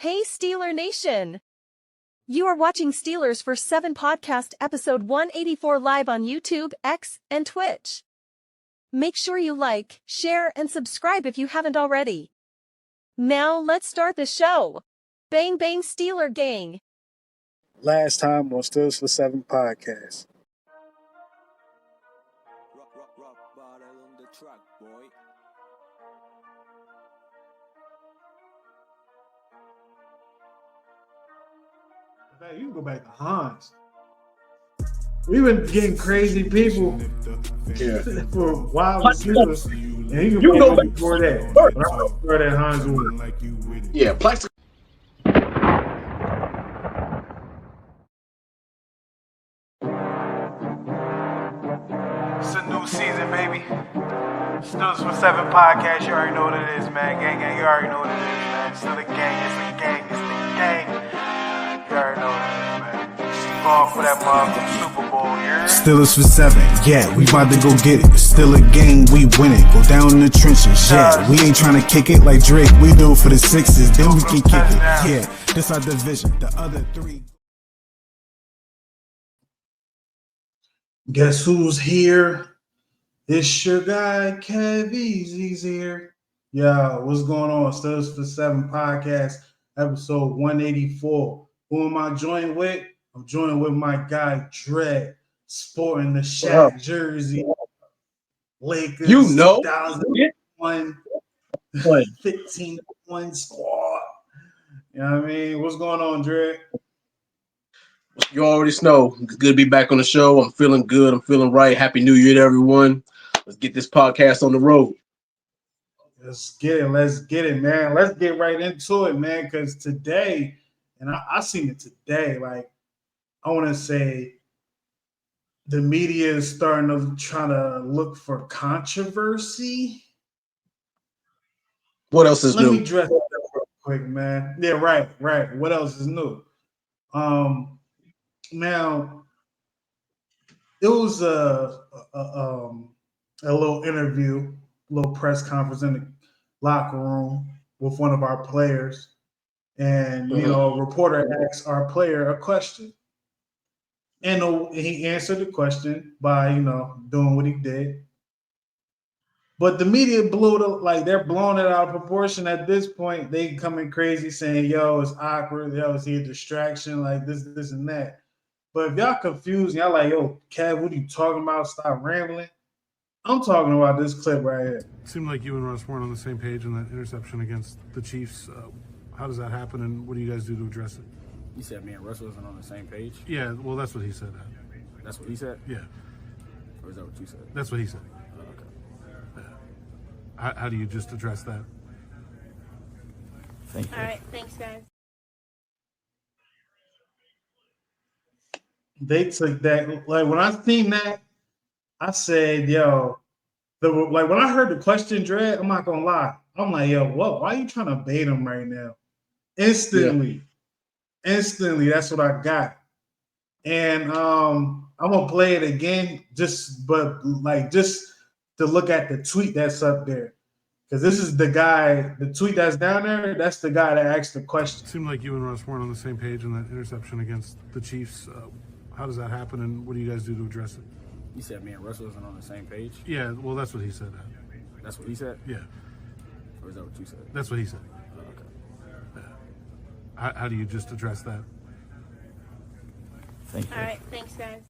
Hey Steeler Nation! You are watching Steelers for 7 podcast episode 184 live on YouTube, X, and Twitch. Make sure you like, share, and subscribe if you haven't already. Now let's start the show. Bang bang Steeler gang! Last time on Steelers for 7 podcast. Rock bottle on the track, boy. You can go back to Hans. We've been getting crazy people for wide receivers. And you can go back before that. But I prefer that Hans would. Yeah, plastic. It's a new season, baby. Steelers for 7 podcast. You already know what it is, man. Gang, you already know what it is, man. Still a gang, it's the gang. You already know what it is, man. Going for that motherfucking Super Bowl, yeah. Steelers for 7, yeah, we about to go get it. Still a game, we win it. Go down in the trenches, yeah. We ain't trying to kick it like Drake. We do it for the 6s, then we can kick it. Yeah, this our division. The other 3. Guess who's here? It's your guy, Kev Easy's here. Yeah, what's going on? Steelers for 7 podcast, episode 184. Who am I joined with? I'm joined with my guy, Dre, sporting the Shaq jersey. Lakers, You know. 2001, 15-1 squad. You know what I mean? What's going on, Dre? You already know. It's good to be back on the show. I'm feeling good. I'm feeling right. Happy New Year to everyone. Let's get this podcast on the road. Let's get it, man. Let's get right into it, man, because today, and I seen it today, like, I want to say the media is starting to try to look for controversy. What else is Let new? me dress that up real quick, man. Yeah, right. What else is new? Now, it was a little interview, a little press conference in the locker room with one of our players. And, you know, a reporter asked our player a question. And he answered the question by, doing what he did. But the media blew it, like they're blowing it out of proportion at this point. They coming crazy saying, yo, it's awkward. Yo, is he a distraction? Like this and that. But if y'all confused, y'all like, yo, Kev, what are you talking about? Stop rambling. I'm talking about this clip right here. It seemed like you and Russ weren't on the same page on that interception against the Chiefs. How does that happen, and what do you guys do to address it? You said me and Russ wasn't on the same page? Yeah, well, that's what he said. That's what he said? Yeah. Or is that what you said? That's what he said. Okay. How do you just address that? Thank you. All right, thanks, guys. They took that, like when I seen that, I said, yo, like when I heard the question, Dre, I'm not gonna lie. I'm like, yo, what? Why are you trying to bait him right now? Instantly, that's what I got. And I'm gonna play it again, just to look at the tweet that's up there. Because this is the guy, the tweet that's down there, that's the guy that asked the question. It seemed like you and Russ weren't on the same page on that interception against the Chiefs. How does that happen, and what do you guys do to address it? You said me and Russ wasn't on the same page? Yeah, well, that's what he said. That's what he said? Yeah. Or is that what you said? That's what he said. Okay. How do you just address that? Thank you. All right, thanks, guys.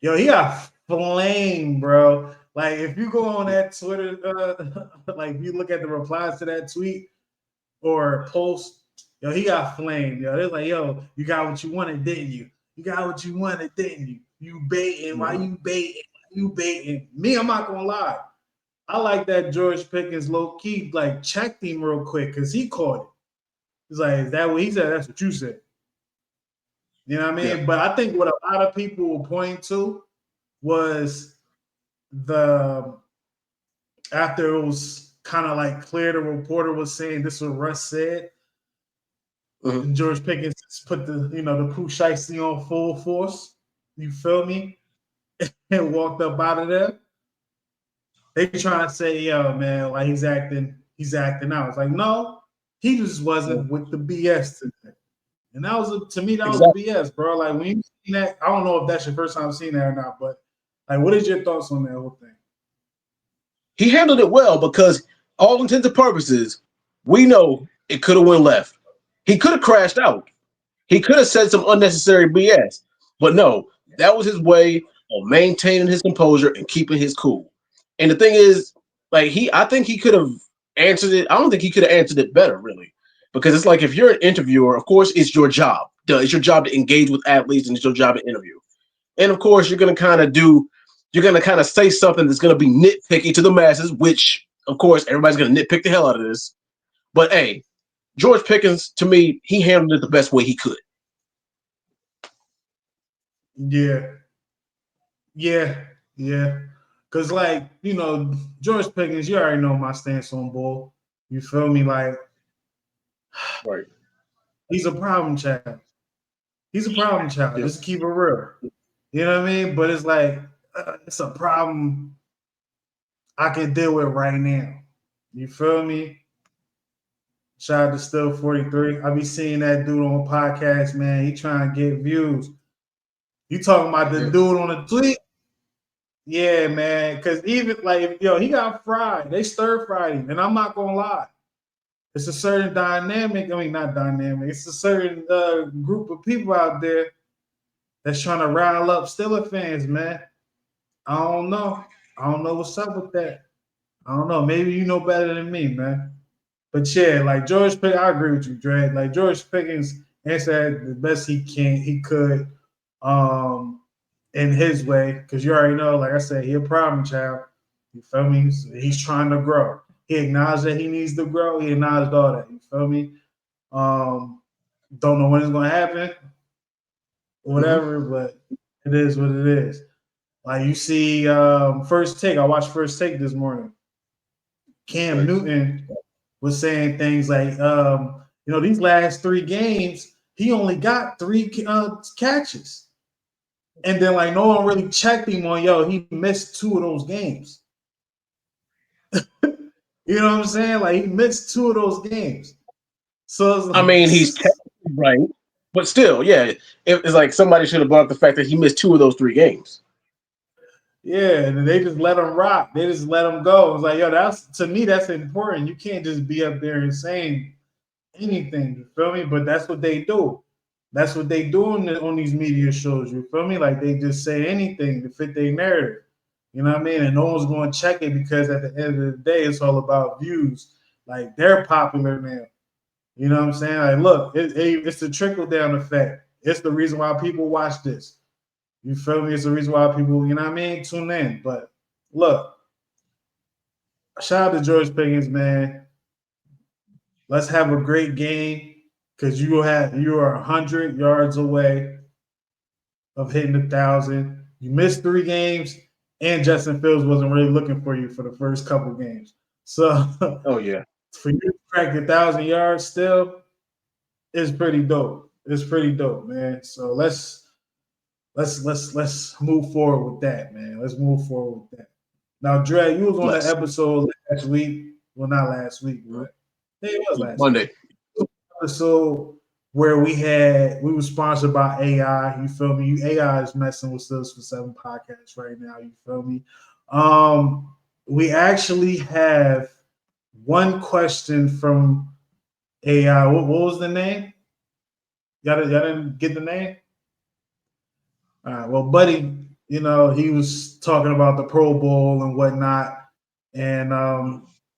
Yo, he got flame, bro. Like, if you go on that Twitter, like, if you look at the replies to that tweet or post, yo, he got flame, yo. They're like, yo, you got what you wanted, didn't you? You got what you wanted, didn't you? You baiting. Why you baiting? You baiting. Me, I'm not going to lie. I like that George Pickens low-key, like, checked him real quick because he caught it. He's like, is that what he said? That's what you said. You know what I mean? Yeah. But I think what a lot of people will point to was after it was kind of like clear, the reporter was saying this is what Russ said. And George Pickens put the Pooh Shiesty on full force. You feel me? And walked up out of there. They trying to say, yo, man, like he's acting out. It's like, no, He just wasn't with the BS today. And that was to me, that was Exactly. BS, bro. Like when you seen that, I don't know if that's your first time seeing that or not, but like, what is your thoughts on that whole thing? He handled it well because all intents and purposes, we know it could have went left. He could have crashed out. He could have said some unnecessary BS. But no, that was his way of maintaining his composure and keeping his cool. And the thing is, like I think he could have answered it. I don't think he could have answered it better, really. Because it's like if you're an interviewer, of course, it's your job. Duh, it's your job to engage with athletes and it's your job to interview. And of course, you're going to kind of say something that's going to be nitpicky to the masses, which, of course, everybody's going to nitpick the hell out of this. But hey, George Pickens, to me, he handled it the best way he could. Yeah. Cause like, George Pickens, you already know my stance on bull. You feel me? Like, Right. he's a problem child. He's a problem child. Yep. Just keep it real. You know what I mean? But it's like, it's a problem I can deal with right now. You feel me? Shout out to Still 43. I be seeing that dude on podcast, man. He trying to get views. You talking about the dude on the tweet? Yeah, man. Because even like, he got fried. They stir fried him, and I'm not gonna lie. It's a certain dynamic. I mean, not dynamic. It's a certain group of people out there that's trying to rile up Steelers fans, man. I don't know. I don't know what's up with that. I don't know. Maybe you know better than me, man. But yeah, like George Pickens, I agree with you, Dre. Like George Pickens answered the best he could, in his way. Because you already know, like I said, he a problem child. You feel me? He's trying to grow. He acknowledged that he needs to grow. He acknowledged all that. You feel me? Don't know when it's gonna happen, whatever, but it is what it is. Like you see, First Take. I watched First Take this morning. Cam Newton was saying things like, these last 3 games, he only got 3 catches. And then, like, no one really checked him on, he missed 2 of those games. You know what I'm saying? Like, he missed 2 of those games. So it's like, I mean, he's right, but still, yeah, it's like somebody should have brought up the fact that he missed 2 of those 3 games. Yeah, and they just let him rock. They just let him go. It's like, to me, that's important. You can't just be up there and saying anything, you feel me? But that's what they do. That's what they do on these media shows, you feel me? Like they just say anything to fit their narrative. You know what I mean? And no one's going to check it because at the end of the day, it's all about views. Like they're popular now. You know what I'm saying? Like, look, it's the trickle-down effect. It's the reason why people watch this. You feel me? It's the reason why people, you know what I mean, tune in. But look, shout out to George Pickens, man. Let's have a great game because you are 100 yards away of hitting 1,000. You missed 3 games, and Justin Fields wasn't really looking for you for the first couple games. So, oh yeah, for you to crack 1,000 yards still is pretty dope. It's pretty dope, man. So let's move forward with that, man. Let's move forward with that. Now, Dre, you was on the episode last week. Well, not last week, but it was last Monday. Week. Episode where we were sponsored by AI. You feel me? AI is messing with us for 7 podcasts right now. You feel me? We actually have one question from AI. What was the name? Y'all didn't get the name? All right. Well, Buddy, he was talking about the Pro Bowl and whatnot, and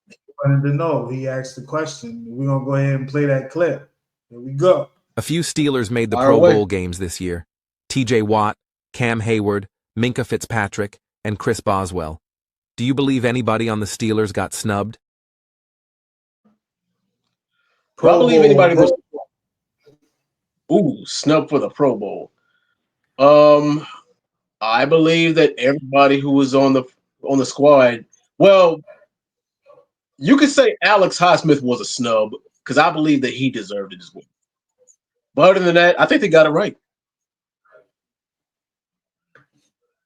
he wanted to know. He asked the question. We're gonna go ahead and play that clip. Here we go. A few Steelers made the Pro Bowl games this year. T.J. Watt, Cam Hayward, Minka Fitzpatrick, and Chris Boswell. Do you believe anybody on the Steelers got snubbed? I believe anybody was snubbed for the Pro Bowl. I believe that everybody who was on the squad, well, you could say Alex Highsmith was a snub because I believe that he deserved it as well. But other than that, I think they got it right.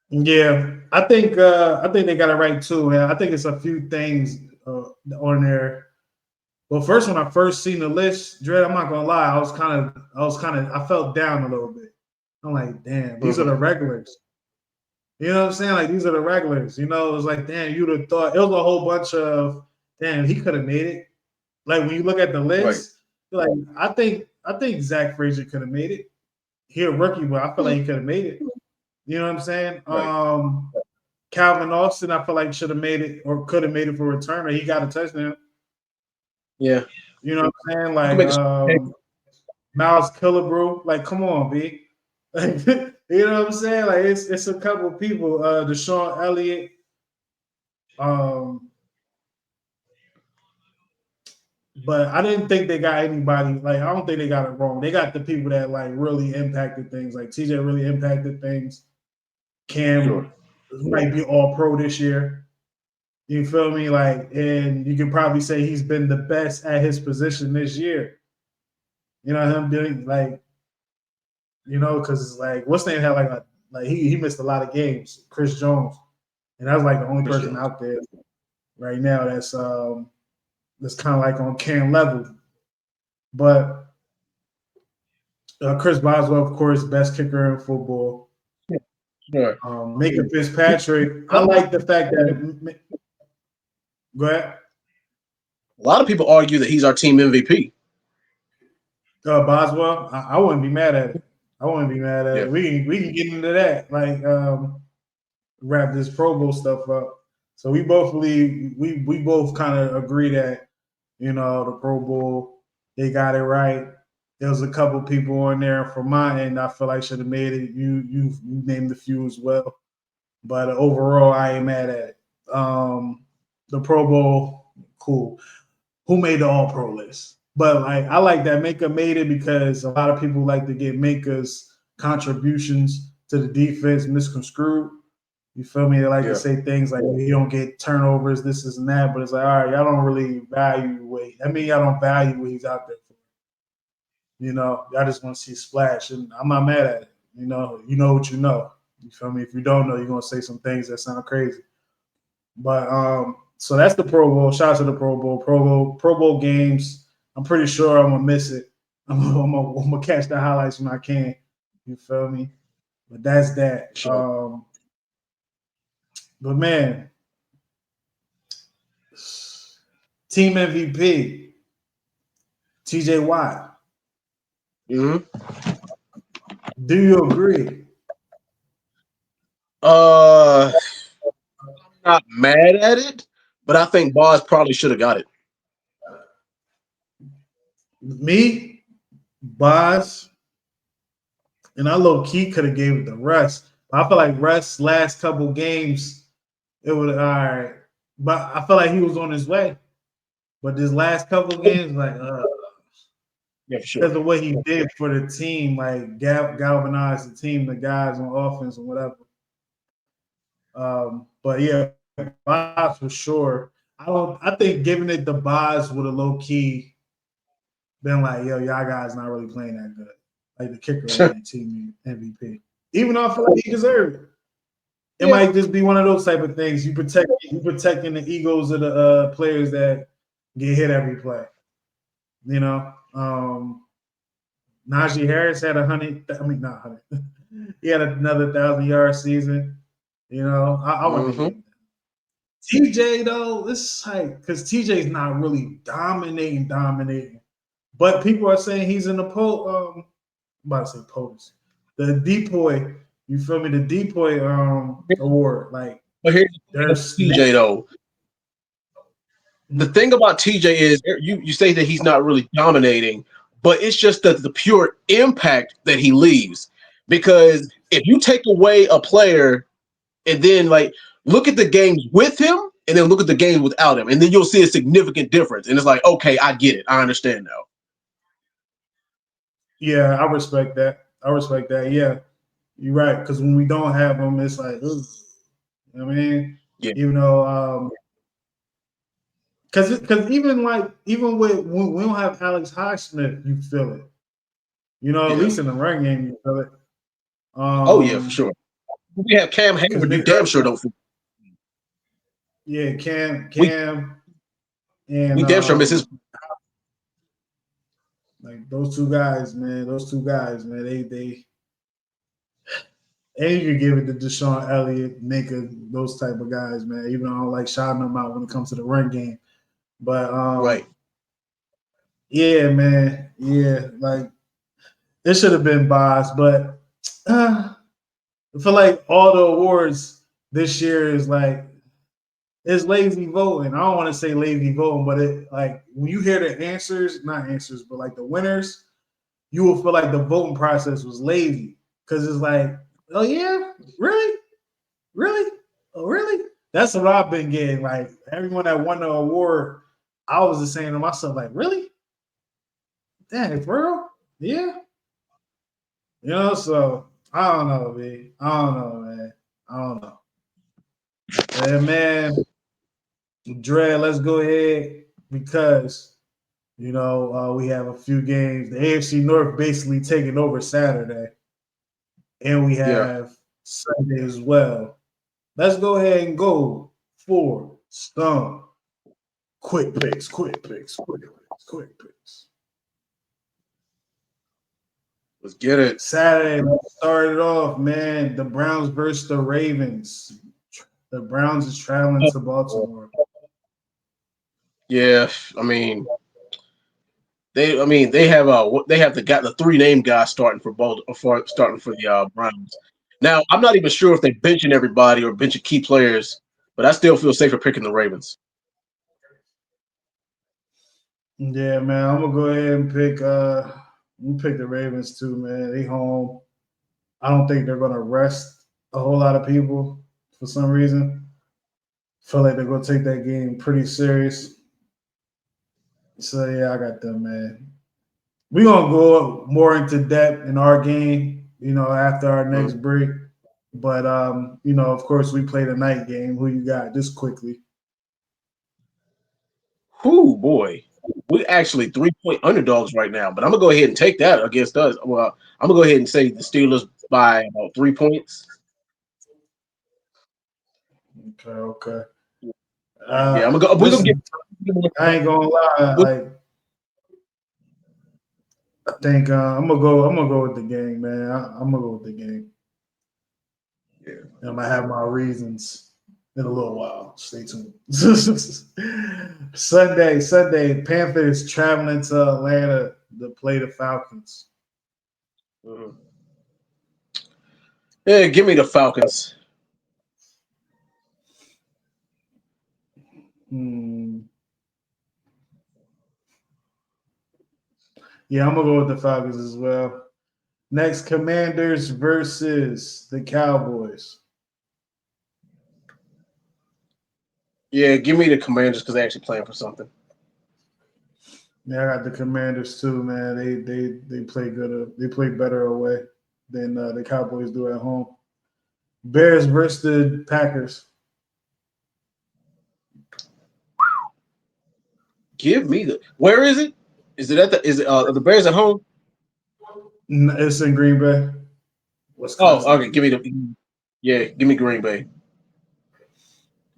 Yeah, I think they got it right too. Man. I think it's a few things on there Well, first when I first seen the list, Dred, I'm not gonna lie, I felt down a little bit. I'm like, damn, these are the regulars. You know what I'm saying? Like these are the regulars. You know, it was like, damn, you'd have thought it was a whole bunch of damn, he could have made it. Like when you look at the list, like I think Zach Frazier could have made it. He a rookie, but I feel like he could have made it. You know what I'm saying? Calvin Austin, I feel like should have made it or could have made it for returner. He got a touchdown. Yeah. You know what I'm saying? Like Miles Killebrew. Like, come on, B. Like, you know what I'm saying? Like it's a couple of people. Deshaun Elliott. But I didn't think they got anybody, like, I don't think they got it wrong. They got the people that, like, really impacted things. Like, TJ really impacted things. Cam might be all pro this year. You feel me? Like, and you can probably say he's been the best at his position this year. You know, him doing, like, you know, because, like, what's name had, like he missed a lot of games, Chris Jones. And that was, like, the only person out there right now that's kind of like on Cam level. But Chris Boswell, of course, best kicker in football. Sure. Minka Fitzpatrick. I like the fact that. Go ahead. A lot of people argue that he's our team MVP. Boswell, I wouldn't be mad at it. it. We can get into that. Like wrap this Pro Bowl stuff up. So we both believe we both kind of agree that, you know, the Pro Bowl, they got it right. There was a couple people on there from my end I feel like should have made it. You named a few as well. But overall, I ain't mad at it. The Pro Bowl, cool. Who made the All-Pro list? But like I like that Minka made it because a lot of people like to get Minka's contributions to the defense misconstrued. You feel me? They like to say things like, you don't get turnovers, this and that. But it's like, all right, y'all don't really value y'all don't value what he's out there for. You know, y'all just want to see splash. And I'm not mad at it. You know what you know. You feel me? If you don't know, you're going to say some things that sound crazy. But so that's the Pro Bowl. Shout out to the Pro Bowl. Pro Bowl games. I'm pretty sure I'm going to miss it. I'm going to catch the highlights when I can. You feel me? But that's that. Sure. But man, team MVP, TJ Watt. Mm-hmm. Do you agree? I'm not mad at it, but I think Boz probably should have got it. Me, Boz, and I low key could have gave it to Russ. I feel like Russ last couple games, it would all right. But I feel like he was on his way. But this last couple games, like yeah, for sure. because of what he did for the team, like galvanized the team, the guys on offense and whatever. But yeah, Boz for sure. I think giving it to Boz would have low key been like, yo, y'all guys not really playing that good. Like the kicker on the team MVP. Even though I feel like he deserved it. It might just be one of those type of things. You protecting the egos of the players that get hit every play. You know, Najee Harris had 100. I mean, not 100. He had another 1,000-yard season. You know, I wouldn't. TJ though, it's like because TJ's not really dominating, but people are saying he's in the I'm about to say POTUS, the Depoy. You feel me? The Depoy award. Like, but here's TJ though. The thing about TJ is you say that he's not really dominating, but it's just the pure impact that he leaves. Because if you take away a player and then like look at the games with him and then look at the games without him, and then you'll see a significant difference. And it's like, okay, I get it. I understand now. Yeah, I respect that. Yeah, you're right. Because when we don't have him, it's like, ugh. You know what I mean? Yeah. You know, because even with when we don't have Alex Highsmith, you feel it. You know, at least in the run game, you feel it. Oh yeah, for sure. We have Cam Hayward. You damn sure don't feel it. Yeah, Cam, and we damn sure miss his. Like those two guys, man. They and you can give it to Deshaun Elliott, Minka, those type of guys, man. Even though I don't like shouting them out when it comes to the run game. But Right. yeah, man. Yeah, like it should have been Boss, but I feel like all the awards this year is like it's lazy voting. I don't want to say lazy voting, but it like when you hear the answers, not answers, but like the winners, you will feel like the voting process was lazy because it's like, oh yeah, really, really, oh really. That's what I've been getting. Like everyone that won the award, I was just saying to myself, like, really, dang, for real, yeah, you know. So I don't know, man. I don't know, man. I don't know. And man, Dre, let's go ahead because we have a few games. The AFC North basically taking over Saturday, and we Yeah. have Sunday as well. Let's go ahead and go for some quick picks. Let's get it. Saturday, let's start it off, man. The Browns versus the Ravens. The Browns is traveling to Baltimore. Yeah, I mean, they have the three name guys starting for the Browns. Now, I'm not even sure if they're benching everybody or benching key players, but I still feel safer picking the Ravens. Yeah, man. I'm gonna go ahead and pick the Ravens too, man. They home. I don't think they're gonna rest a whole lot of people for some reason. Feel like they're gonna take that game pretty serious. So yeah, I got them, man. We're gonna go more into depth in our game, after our next break. But of course we play the night game. Who you got? Just quickly. Whoo, boy. We're actually 3-point underdogs right now, but I'm gonna go ahead and take that against us. Well, I'm gonna go ahead and say the Steelers by about 3 points. Okay. Yeah, I'm gonna go. We're gonna get. I ain't gonna lie. Like, I think I'm gonna go with the game, man. I'm gonna go with the game. Yeah, I'm gonna have my reasons in a little while. Stay tuned. Sunday, Panthers traveling to Atlanta to play the Falcons. Mm-hmm. Yeah, give me the Falcons. Yeah, I'm gonna go with the Falcons as well. Next, Commanders versus the Cowboys. Yeah, give me the Commanders because they're actually playing for something. Yeah, I got the Commanders too, man. They play good. They play better away than the Cowboys do at home. Bears versus the Packers. Give me the. Where is it? Is it at the? Is it the Bears at home? It's in Green Bay. Wisconsin. Oh, okay. Give me the. Yeah, give me Green Bay.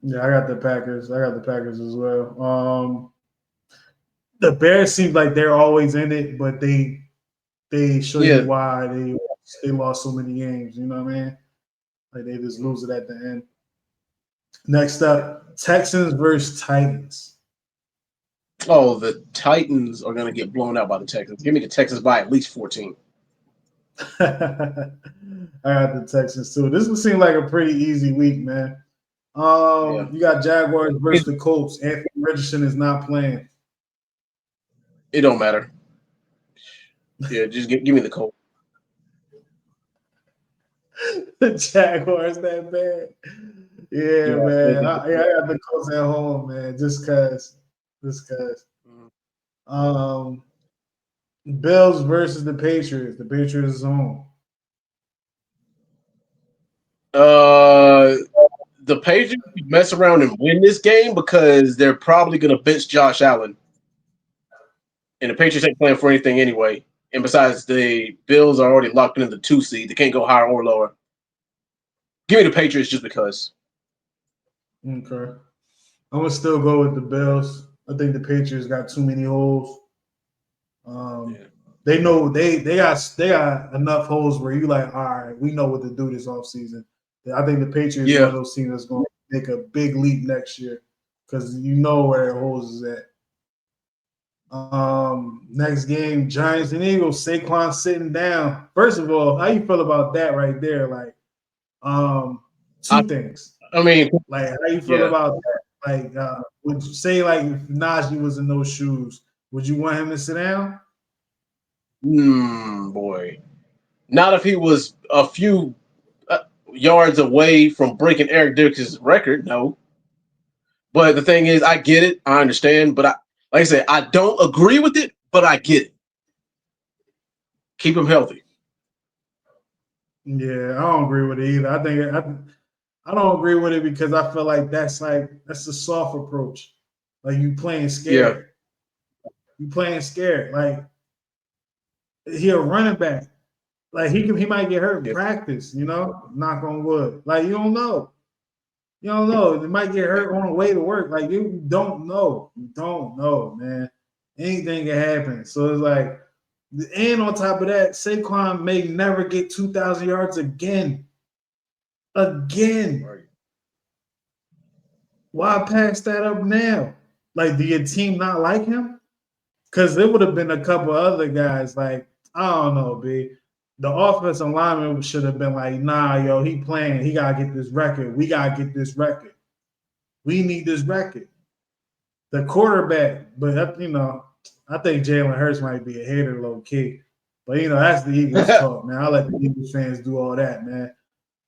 Yeah, I got the Packers. I got the Packers as well. The Bears seem like they're always in it, but they show you why they lost so many games. You know what I mean? Like they just lose it at the end. Next up, Texans versus Titans. Oh, the Titans are going to get blown out by the Texans. Give me the Texans by at least 14. I got the Texans too. This would seem like a pretty easy week, man. You got Jaguars versus the Colts. Anthony Richardson is not playing. It don't matter. Yeah, just give me the Colts. The Jaguars that bad. Yeah, man. I got the Colts at home, man. Just cause. Bills versus the Patriots. The Patriots is home. The Patriots mess around and win this game because they're probably going to bench Josh Allen. And the Patriots ain't playing for anything anyway. And besides, the Bills are already locked into the 2 seed. They can't go higher or lower. Give me the Patriots just because. Okay. I'm going to still go with the Bills. I think the Patriots got too many holes. They know they got enough holes where you like, all right, we know what to do this offseason. I think the Patriots one of those teams that's going to make a big leap next year because you know where their holes is at. Next game, Giants and Eagles. Saquon sitting down. First of all, how you feel about that right there? Like, two things. I mean, like, how you feel about that? Like, would you say like if Najee was in those shoes, would you want him to sit down? Boy, not if he was a few yards away from breaking Eric Dixon's record. No, but the thing is, I get it, I understand, but like I said, I don't agree with it, but I get it. Keep him healthy. Yeah, I don't agree with it either. I don't agree with it because I feel like that's a soft approach. Like you playing scared. Yeah. You playing scared. Like he a running back. Like he might get hurt in practice, you know, knock on wood. Like you don't know. You don't know. They might get hurt on the way to work. Like you don't know. You don't know, man. Anything can happen. So it's like, and on top of that, Saquon may never get 2,000 yards again. Again. Right. Why pass that up now? Like, do your team not like him? Because there would have been a couple other guys, like, I don't know, B. The offensive lineman should have been like, nah, yo, he playing. He got to get this record. We got to get this record. We need this record. The quarterback, but, you know, I think Jalen Hurts might be a hater low key. But, you know, that's the Eagles talk, man. I'll let the Eagles fans do all that, man.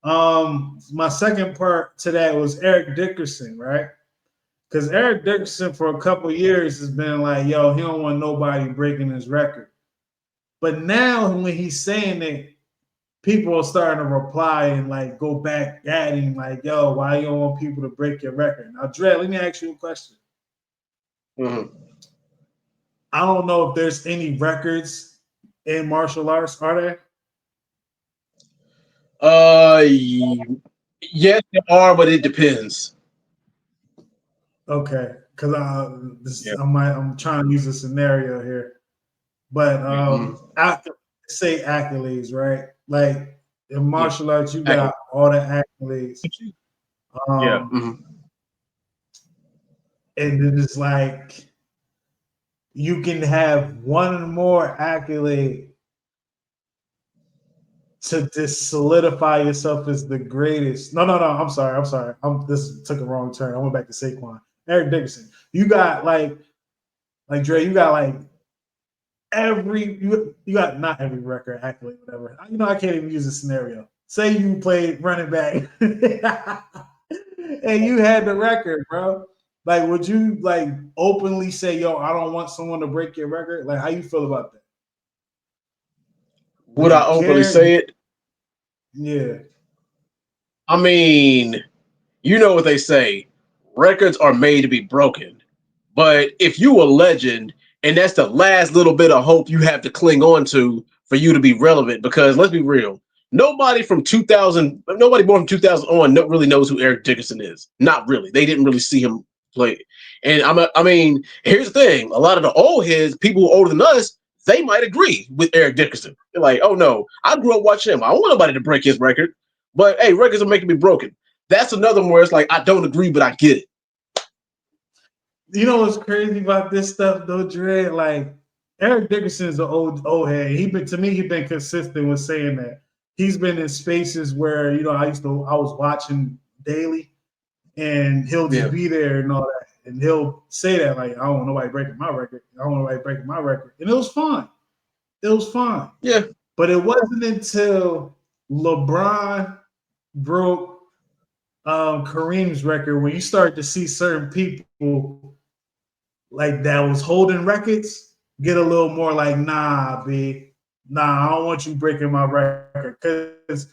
My second part to that was Eric Dickerson, right? Because Eric Dickerson for a couple years has been like, yo, he don't want nobody breaking his record. But now when he's saying it, people are starting to reply and like go back at him like, yo, why you don't want people to break your record? Now, Dre, let me ask you a question. Mm-hmm. I don't know if there's any records in martial arts, are there? Yes, there are, but it depends. Okay, because I'm trying to use a scenario here, but say accolades, right? Like in martial arts, you got all the accolades. And it's like you can have one more accolade to just solidify yourself as the greatest. No, I'm sorry. This took a wrong turn. I went back to Saquon. Eric Dickerson. You got like Dre, you got like you got not every record, accolade, whatever. You know, I can't even use a scenario. Say you played running back and you had the record, bro. Like, would you like openly say, yo, I don't want someone to break your record? Like, how you feel about that? Would I openly say it? Yeah. I mean, you know what they say. Records are made to be broken. But if you a legend and that's the last little bit of hope you have to cling on to for you to be relevant, because let's be real, nobody born from 2000 on really knows who Eric Dickerson is. Not really. They didn't really see him play. And I mean, here's the thing. A lot of the old heads, people who are older than us, they might agree with Eric Dickerson. They're like, oh no, I grew up watching him. I don't want nobody to break his record. But hey, records are making me broken. That's another one where it's like, I don't agree, but I get it. You know what's crazy about this stuff though, Dre? Like Eric Dickerson is an old head. He's been consistent with saying that. He's been in spaces where, you know, I was watching daily and he'll just be there and all that. And he'll say that, like, I don't want nobody breaking my record. I don't want nobody breaking my record. And it was fine. It was fine. Yeah. But it wasn't until LeBron broke Kareem's record when you start to see certain people like that was holding records get a little more like, nah, B. Nah, I don't want you breaking my record. Because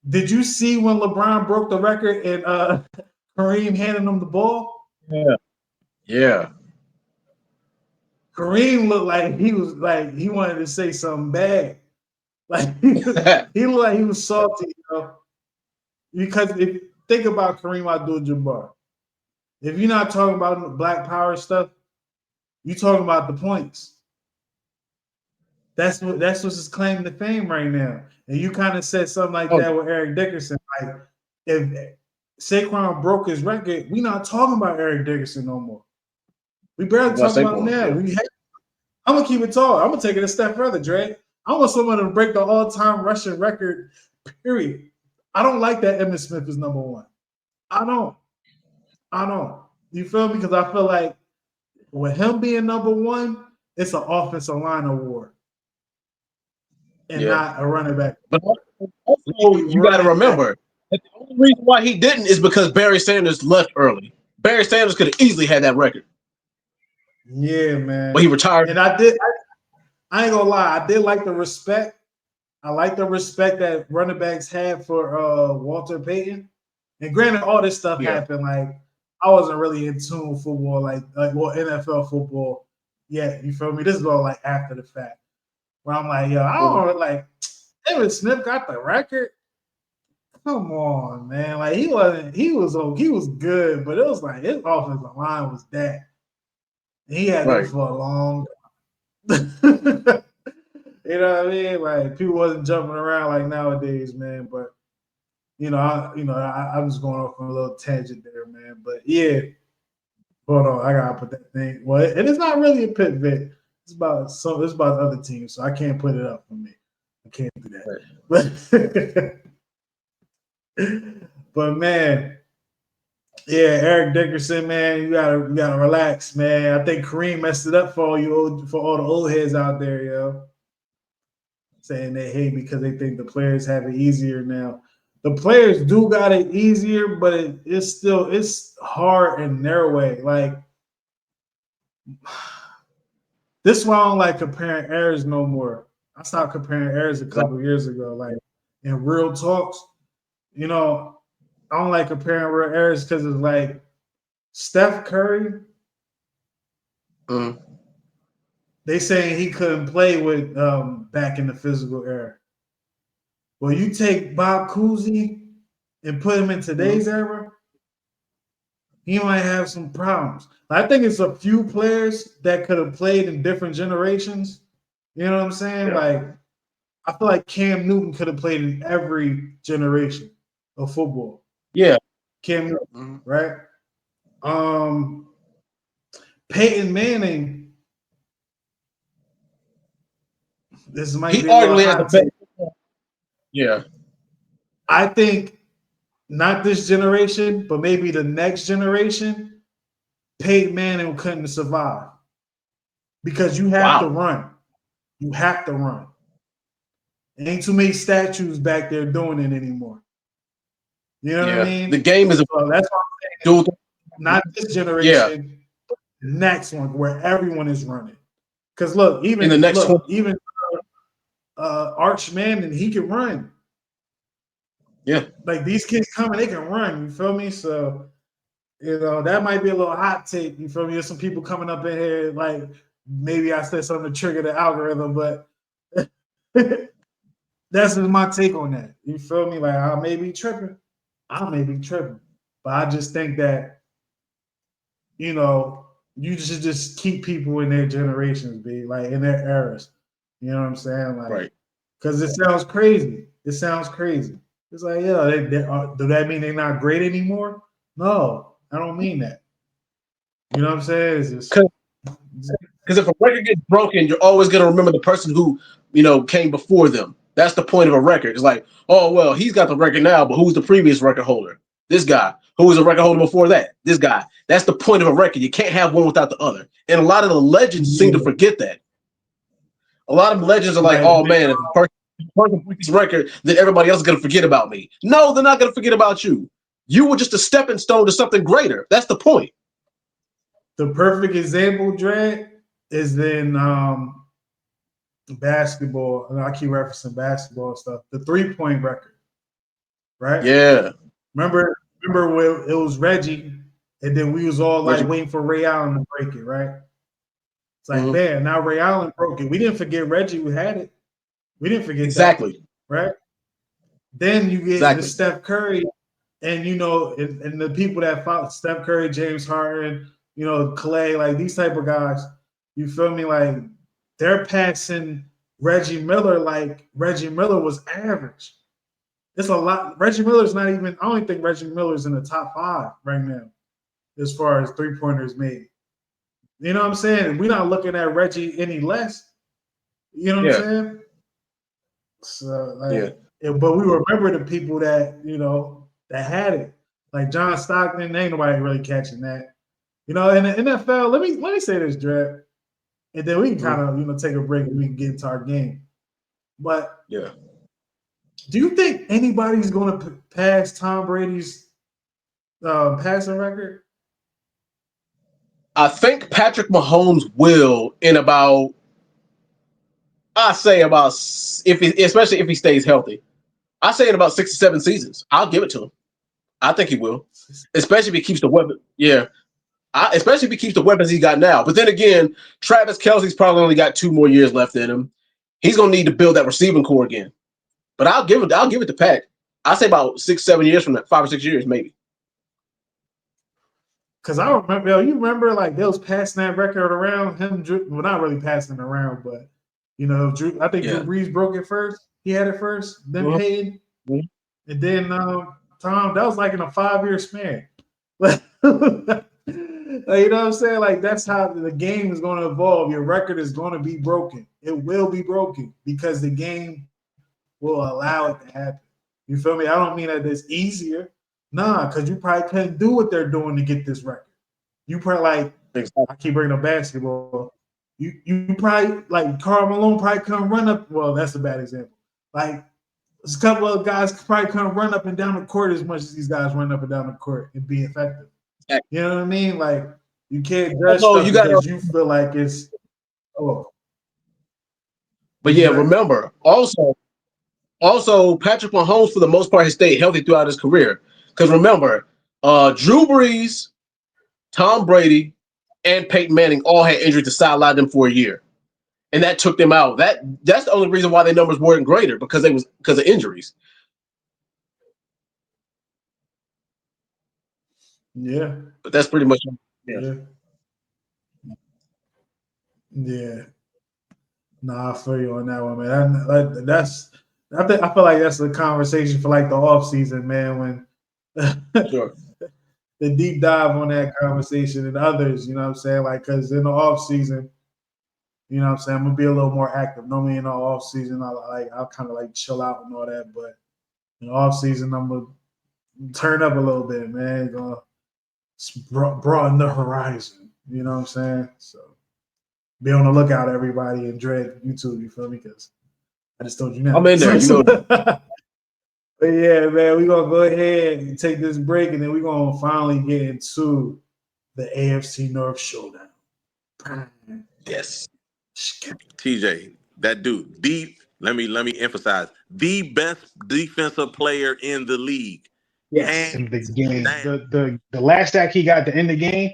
did you see when LeBron broke the record and Kareem handed him the ball? Yeah. Yeah. Kareem looked like he wanted to say something bad. Like he looked like he was salty, you know. Because if think about Kareem Abdul-Jabbar, if you're not talking about Black Power stuff, you're talking about the points. That's what's his claim to fame right now. And you kind of said something like that with Eric Dickerson. Like, if Saquon broke his record, we not talking about Eric Dickerson no more. We barely talking about him now. I'm gonna keep it tall. I'm gonna take it a step further, Dre. I want someone to break the all-time rushing record. Period. I don't like that Emmitt Smith is number one. I don't. You feel me? Because I feel like with him being number one, it's an offensive line award and not a running back. But also, you got to remember that the only reason why he didn't is because Barry Sanders left early. Barry Sanders could have easily had that record. Yeah, man. But he retired. And I ain't gonna lie, I did like the respect. I like the respect that running backs had for Walter Payton. And granted, all this stuff happened. Like, I wasn't really in tune with football, like NFL football yet. You feel me? This is all like after the fact. Where I'm like, yo, I don't know, like, Emmitt Smith got the record. Come on, man. Like, he was good, but it was like his offensive line was that. And he had it for a long time. You know what I mean? Like, people wasn't jumping around like nowadays, man. But I'm just going off on a little tangent there, man. But yeah, hold on, I gotta put that thing. Well, and it's not really a pit vet. It's about other teams, so I can't put it up for me. I can't do that. But man, yeah, Eric Dickerson, man, you gotta relax, man. I think Kareem messed it up for all the old heads out there, yo. Saying they hate because they think the players have it easier now. The players do got it easier, but it's hard in their way. Like, this is why I don't like comparing errors no more. I stopped comparing errors a couple of years ago. Like, in real talks, I don't like comparing real errors because it's like Steph Curry. They saying he couldn't play with back in the physical era. Well, you take Bob Cousy and put him in today's era, he might have some problems. I think it's a few players that could have played in different generations. You know what I'm saying? Yeah. Like, I feel like Cam Newton could have played in every generation of football. Yeah. Cam Newton, right? Peyton Manning. This might be arguably has the best. Yeah. I think not this generation, but maybe the next generation, Peyton Manning couldn't survive. Because you have to run. You have to run. Ain't too many statues back there doing it anymore. You know what I mean? The game is that's what I'm saying. Not this generation, but the next one where everyone is running. Because look, even in the next Arch Manning, he can run. Yeah. Like, these kids coming, they can run. You feel me? So, that might be a little hot take. You feel me? There's some people coming up in here, like, maybe I said something to trigger the algorithm, but that's just my take on that. You feel me? Like, I may be tripping. But I just think that, you should just keep people in their generations, like, in their eras. You know what I'm saying? Like, right. Because it sounds crazy. It's like, do that mean they're not great anymore? No, I don't mean that. You know what I'm saying? It's just because if a record gets broken, you're always going to remember the person who, came before them. That's the point of a record. It's like, oh, well, he's got the record now, but who's the previous record holder? This guy. Who was a record holder before that? This guy. That's the point of a record. You can't have one without the other. And a lot of the legends seem to forget that. A lot of legends are like, oh, man, if the person breaks this record, then everybody else is going to forget about me. No, they're not going to forget about you. You were just a stepping stone to something greater. That's the point. The perfect example, Dre, is in basketball. And I keep referencing basketball stuff. The 3-point record, right? Yeah. Remember when it was Reggie, and then we was all like waiting for Ray Allen to break it, right? It's like, man, now Ray Allen broke it. We didn't forget Reggie who had it. We didn't forget that, right? Then you get the Steph Curry, and and the people that follow Steph Curry, James Harden, Clay, like these type of guys. You feel me? Like, they're passing Reggie Miller was average. It's a lot. Reggie Miller's not even. I don't think Reggie Miller's in the top 5 right now as far as 3-pointers made. You know what I'm saying? We're not looking at Reggie any less. You know what I'm saying? So but we remember the people that that had it, like John Stockton. Ain't nobody really catching that. In the NFL, let me say this, Dre, and then we can kind of take a break and we can get into our game. But do you think anybody's going to pass Tom Brady's passing record? I think Patrick Mahomes will in about, especially if he stays healthy. I say in about 6 to 7 seasons. I'll give it to him. I think he will, especially if he keeps the weapon. Yeah, especially if he keeps the weapons he got now. But then again, Travis Kelce's probably only got 2 more years left in him. He's gonna need to build that receiving core again. But I'll give it to Pat. I say about 6, 7 years from that, 5 or 6 years maybe. Because I remember, you remember like they was passing that record around him. Well, not really passing it around, but I think Drew Brees broke it first. He had it first, then Payton, and then Tom. That was like in a 5-year span. Like, you know what I'm saying? Like that's how the game is going to evolve. Your record is going to be broken. It will be broken because the game will allow it to happen. You feel me? I don't mean that it's easier. Nah, because you probably couldn't do what they're doing to get this record. You probably I keep bringing up basketball. You probably like Karl Malone probably couldn't run up. Well, that's a bad example. Like a couple of guys probably couldn't run up and down the court as much as these guys run up and down the court and be effective. You know what I mean? Like you can't judge stuff because you feel like it's But yeah, remember also Patrick Mahomes for the most part has stayed healthy throughout his career. Because remember, Drew Brees, Tom Brady, and Peyton Manning all had injuries to sideline them for a year, and that took them out. That's the only reason why their numbers weren't greater because of injuries. Yeah, but that's pretty much Yeah. Nah, I feel you on that one, man. I feel like that's a conversation for like the off season, man. When sure. The deep dive on that conversation and others, you know what I'm saying? Like, because in the off season, you know what I'm saying, I'm gonna be a little more active. Normally in the off season, I'll kind of like chill out and all that, but in the off season, I'm gonna turn up a little bit, man. Gonna broaden the horizon. You know what I'm saying? So be on the lookout, everybody, and Drake YouTube. You feel me? Because I just told you now. I'm in there. But yeah, man, we're going to go ahead and take this break, and then we're going to finally get into the AFC North Showdown. Yes. TJ, that dude, let me emphasize, the best defensive player in the league. Yes, in the game. The last sack he got to end the game,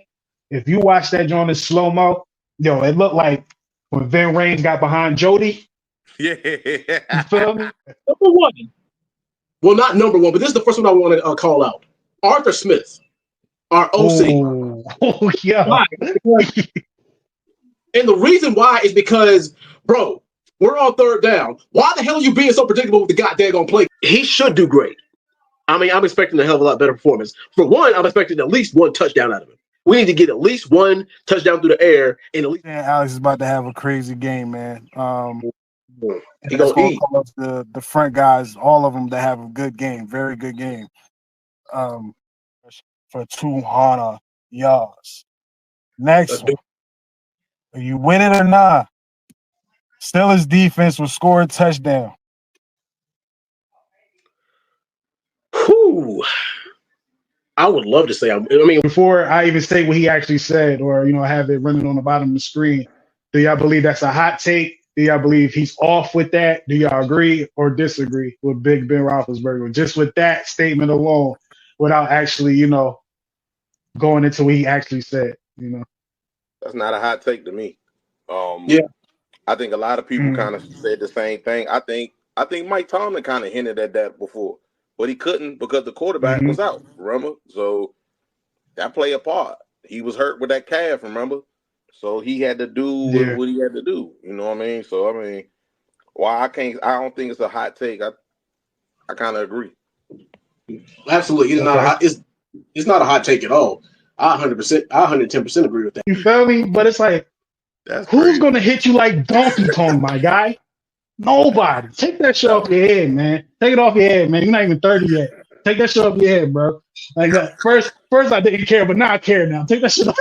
if you watch that joint in slow-mo, it looked like when Vin Raines got behind Jody. Yeah. You feel me? Number one. Well, not number one, but this is the first one I want to call out. Arthur Smith, our OC. Oh yeah. Why? And the reason why is because, bro, we're on 3rd down. Why the hell are you being so predictable with the goddamn play? He should do great. I mean, I'm expecting a hell of a lot better performance. For one, I'm expecting at least 1 touchdown out of him. We need to get at least 1 touchdown through the air. And at least Alex is about to have a crazy game, man. He gonna eat. The front guys, all of them that have a good game, very good game. For 200 yards. Next one. Are you win it or not? Steelers defense will score a touchdown. Whew. I would love to say. Before I even say what he actually said, or have it running on the bottom of the screen, do y'all believe that's a hot take? Do y'all believe he's off with that? Do y'all agree or disagree with Big Ben Roethlisberger? Just with that statement alone, without actually, going into what he actually said, That's not a hot take to me. Yeah. I think a lot of people kind of said the same thing. I think Mike Tomlin kind of hinted at that before, but he couldn't because the quarterback was out, remember? So that played a part. He was hurt with that calf, remember? So he had to do what he had to do. You know what I mean? So, why I don't think it's a hot take. I kind of agree. Absolutely, it's not a hot. It's not a hot take at all. I 110% agree with that. You feel me? But it's like, who's gonna hit you like Donkey Kong, my guy? Nobody. Take that shit off your head, man. Take it off your head, man. You're not even 30 yet. Take that shit off your head, bro. Like first I didn't care, but now I care now. Take that shit off.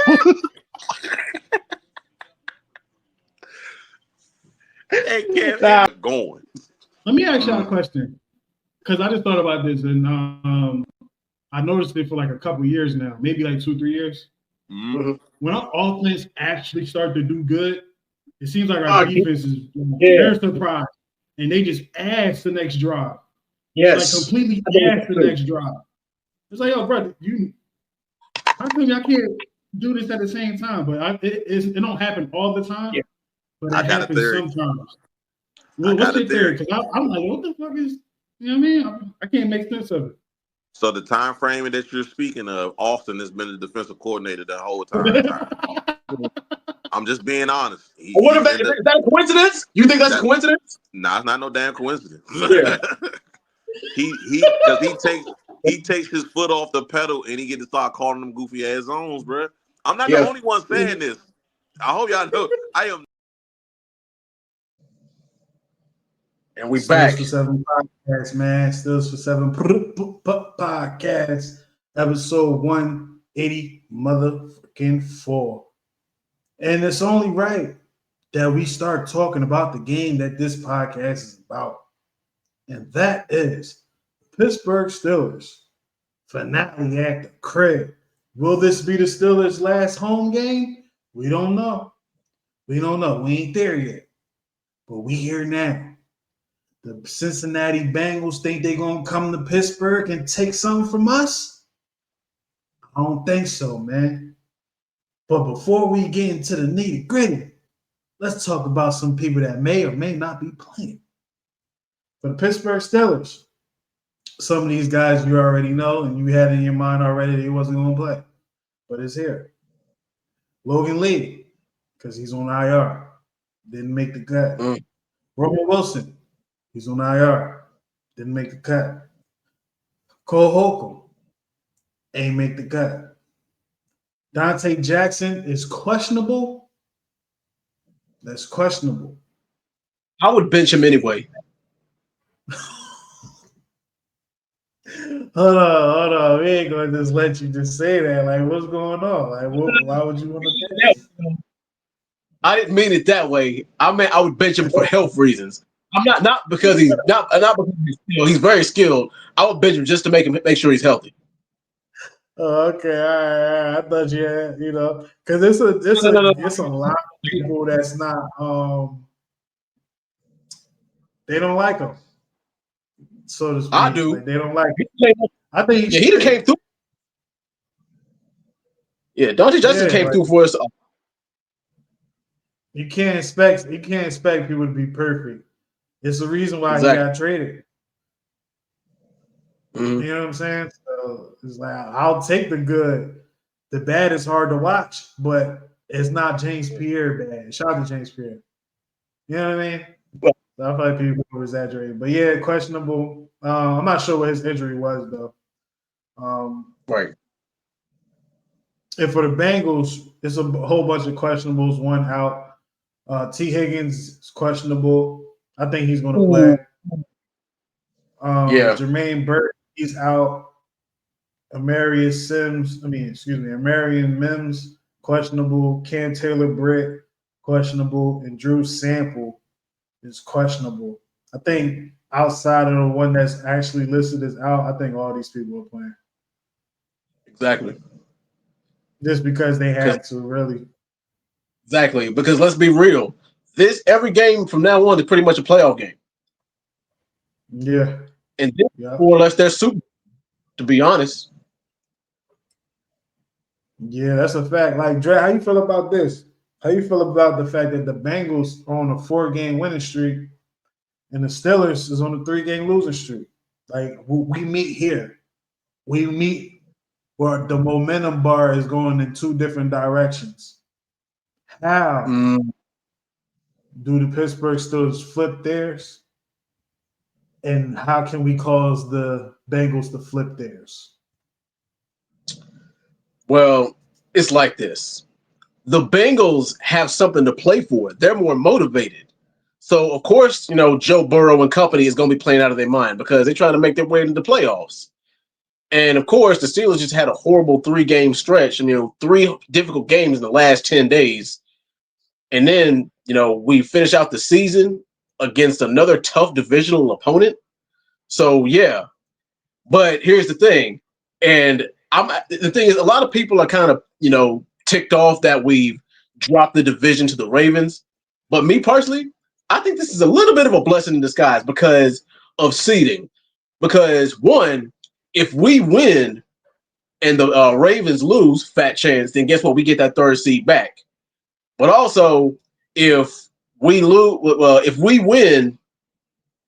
Going. Let me ask y'all a question, because I just thought about this, and I noticed it for like a couple years now, maybe like 2-3 years. Mm-hmm. When our offense actually started to do good, it seems like our defense is very surprised, and they just ass the next drive. Yes, like completely ass the next drive. It's like, yo, brother, how come y'all can't do this at the same time? But it don't happen all the time. Yeah. But it happens sometimes. Well, what's your theory? Because I'm like, what the fuck is, you know what I mean? I can't make sense of it. So the time frame that you're speaking of, Austin has been the defensive coordinator the whole time. I'm just being honest. Is that a coincidence? You think that's a coincidence? Nah, it's not no damn coincidence. Yeah. he takes his foot off the pedal and he get to start calling them goofy ass zones, bro. I'm not the only one saying this. I hope y'all know I am. And we back. Stills for 7 podcast, man. Stills for 7 podcast. Episode 180 motherfucking 4. And it's only right that we start talking about the game that this podcast is about. And that is Pittsburgh Steelers finale at the crib. Will this be the Steelers' last home game? We don't know. We ain't there yet. But we here now. The Cincinnati Bengals think they're going to come to Pittsburgh and take something from us? I don't think so, man. But before we get into the nitty-gritty, let's talk about some people that may or may not be playing. For the Pittsburgh Steelers, some of these guys you already know and you had in your mind already they wasn't going to play. But it's here. Logan Lee, because he's on IR, didn't make the cut. Roman Wilson, he's on IR, didn't make the cut. Cole Holcomb, ain't make the cut. Dante Jackson is questionable. That's questionable. I would bench him anyway. Hold on. We ain't going to just let you just say that. Like, what's going on? Like, why would you want to do that? I didn't mean it that way. I meant I would bench him for health reasons. I'm not because he's not because he's very skilled. I would bench him just to make sure he's healthy. Oh, okay, all right. I thought you had, because it's a lot of people that's not they don't like him, so to speak. I do. Like, they don't like him. I think he came through. Yeah, Dante Justin came through for us. You can't expect people to be perfect. It's the reason why he got traded. Mm-hmm. You know what I'm saying? So it's like, I'll take the good. The bad is hard to watch, but it's not James Pierre bad. Shout out to James Pierre. You know what I mean? So I feel like people are exaggerating. But yeah, questionable. I'm not sure what his injury was, though. Right. And for the Bengals, it's a whole bunch of questionables. One out. T. Higgins is questionable. I think he's going to play. Jermaine Burke, he's out. Amarian Mims, questionable. Cam Taylor-Britt, questionable. And Drew Sample is questionable. I think outside of the one that's actually listed as out, I think all these people are playing. Exactly. Just because they had to, really. Exactly. Because let's be real. Every game from now on is pretty much a playoff game. Yeah. And this more or less their Super Bowl, to be honest. Yeah, that's a fact. Like, Dre, how you feel about this? How you feel about the fact that the Bengals are on a 4-game winning streak and the Steelers is on a 3-game losing streak? Like, we meet here. We meet where the momentum bar is going in 2 different directions. How? Do the Pittsburgh Steelers flip theirs? And how can we cause the Bengals to flip theirs? Well, it's like this. The Bengals have something to play for. They're more motivated. So, of course, Joe Burrow and company is going to be playing out of their mind because they're trying to make their way into the playoffs. And, of course, the Steelers just had a horrible 3-game stretch and, 3 difficult games in the last 10 days. And then, we finish out the season against another tough divisional opponent. So, yeah. But here's the thing. And the thing is, a lot of people are kind of, ticked off that we've dropped the division to the Ravens. But me personally, I think this is a little bit of a blessing in disguise because of seeding. Because, one, if we win and the Ravens lose, fat chance, then guess what? We get that 3rd seed back. But also, if we win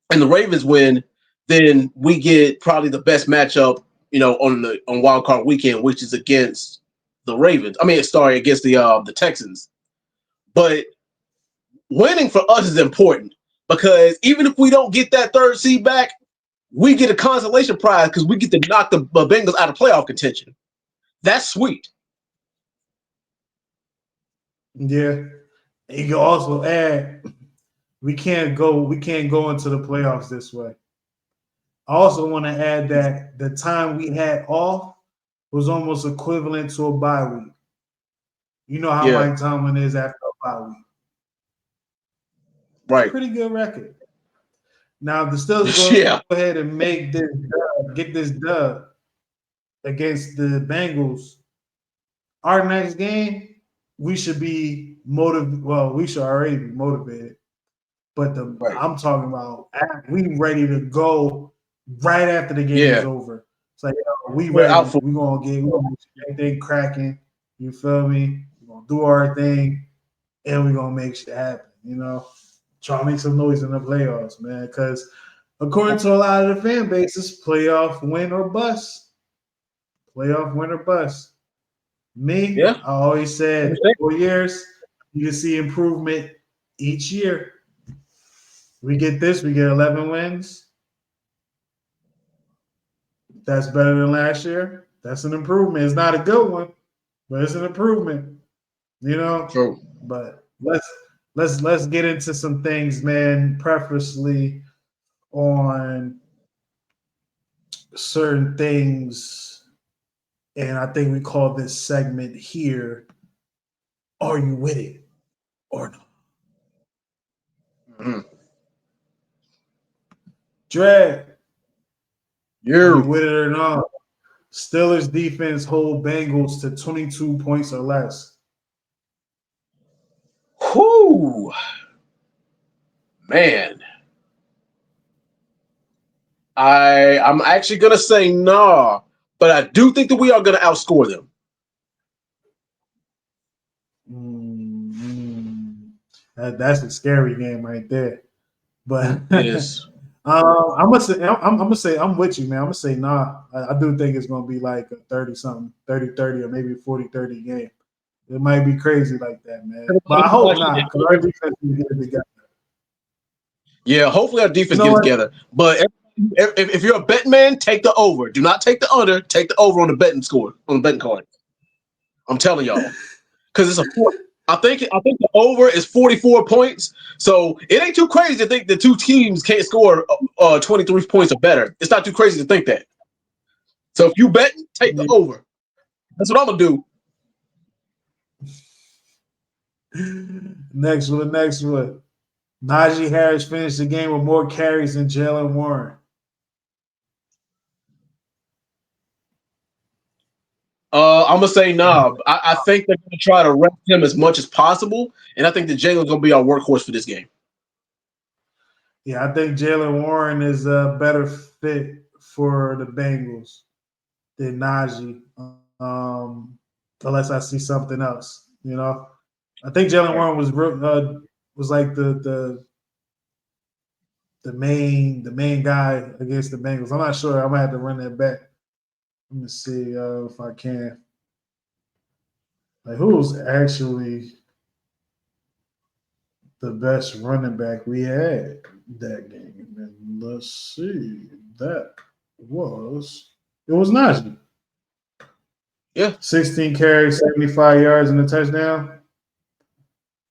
and the Ravens win, then we get probably the best matchup, on Wild Card Weekend, which is against the Ravens. Against the Texans. But winning for us is important because even if we don't get that 3rd seed back, we get a consolation prize because we get to knock the Bengals out of playoff contention. That's sweet. Yeah. And you can also add, we can't go into the playoffs this way. I also want to add that the time we had off was almost equivalent to a bye week. You know how Mike Tomlin is after a bye week. Right. Pretty good record. Now, the Steelers go ahead and get this dub against the Bengals. Our next game, we should be motivated. Well, we should already be motivated. But I'm talking about we ready to go right after the game is over. It's like, we ready. We're gonna get everything cracking. You feel me? We're gonna do our thing, and we're gonna make shit happen. Try to make some noise in the playoffs, man. Because according to a lot of the fan bases, playoff win or bust. Playoff win or bust. Me, I always said 4 years, you can see improvement each year. We get 11 wins. That's better than last year. That's an improvement. It's not a good one, but it's an improvement. True. But let's get into some things, man. Preferably on certain things, and I think we call this segment here, "Are you with it or not?" Mm-hmm. Dre, you with it or not? Steelers defense hold Bengals to 22 points or less. Whoo, man. I'm actually gonna say nah, but I do think that we are gonna outscore them. That's a scary game right there. But it is. I'm gonna say I'm with you, man. I'm gonna say nah. I do think it's gonna be like a 30-something, 30-30, or maybe 40-30 game. It might be crazy like that, man. But I hope not, because our defense will get it together. Yeah, hopefully our defense gets together. But if you're a betting man, take the over. Do not take the under. Take the over on the betting score, on the betting card. I'm telling y'all, because it's I think the over is 44 points. So it ain't too crazy to think the two teams can't score 23 points or better. It's not too crazy to think that. So if you bet, take the over. That's what I'm gonna do. Next one. Najee Harris finished the game with more carries than Jalen Warren. I'm gonna say nah. I think they're gonna try to rest him as much as possible, and I think that Jalen's gonna be our workhorse for this game. Yeah, I think Jalen Warren is a better fit for the Bengals than Najee, unless I see something else. I think Jalen Warren was like the main guy against the Bengals. I'm not sure. I'm gonna have to run that back. Let me see if I can. Like, who's actually the best running back we had that game. And let's see. It was Najee. Yeah. 16 carries, 75 yards, and a touchdown.